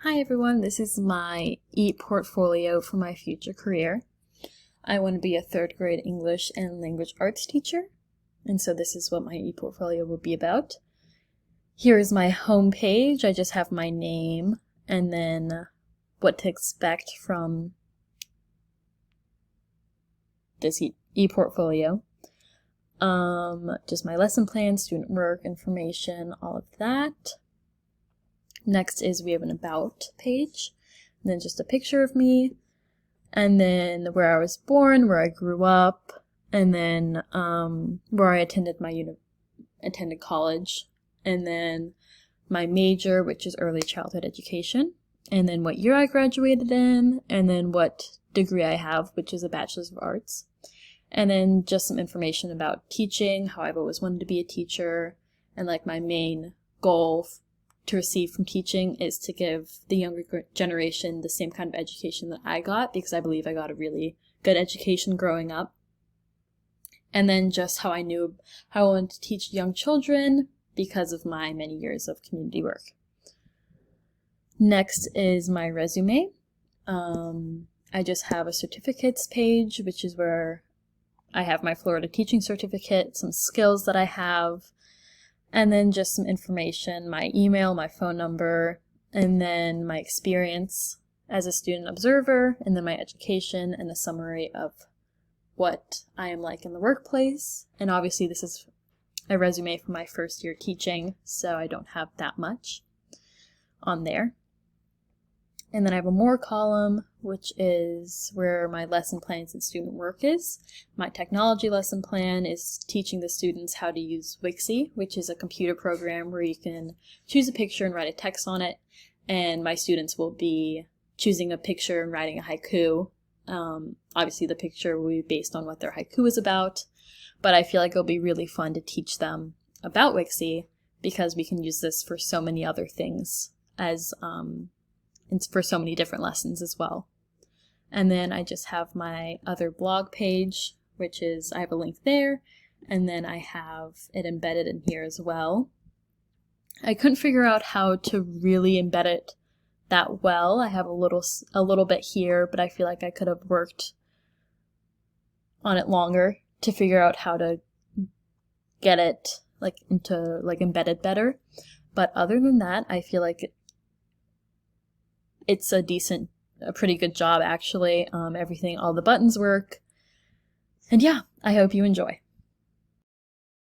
Hi everyone, this is my eportfolio for my future career. I want to be a third grade English and language arts teacher, and so this is what my eportfolio will be about. Here is my home page. I just have my name and then what to expect from this eportfolio. Just my lesson plan, student work, information, all of that. Next is we have an about page, and then just a picture of me, and then where I was born, where I grew up, and then where I attended attended college, and then my major, which is early childhood education, and then what year I graduated in, and then what degree I have, which is a Bachelor's of Arts, and then just some information about teaching, how I've always wanted to be a teacher, and like my main goal to receive from teaching is to give the younger generation the same kind of education that I got, because I believe I got a really good education growing up. And then just how I knew how I wanted to teach young children because of my many years of community work. Next is my resume. I just have a certificates page, which is where I have my Florida teaching certificate, some skills that I have, and then just some information, my email, my phone number, and then my experience as a student observer, and then my education, and a summary of what I am like in the workplace. And obviously this is a resume for my first year teaching, so I don't have that much on there. And then I have a more column, which is where my lesson plans and student work is. My technology lesson plan is teaching the students how to use Wixie, which is a computer program where you can choose a picture and write a text on it. And my students will be choosing a picture and writing a haiku. Obviously the picture will be based on what their haiku is about, but I feel like it'll be really fun to teach them about Wixie because we can use this for so many other things as and for so many different lessons as well. And then I just have my other blog page, which is, I have a link there, and then I have it embedded in here as well. I couldn't figure out how to really embed it that well. I have a little bit here, but I feel like I could have worked on it longer to figure out how to get it embedded better. But other than that, I feel like it's a pretty good job actually. All the buttons work. And yeah, I hope you enjoy.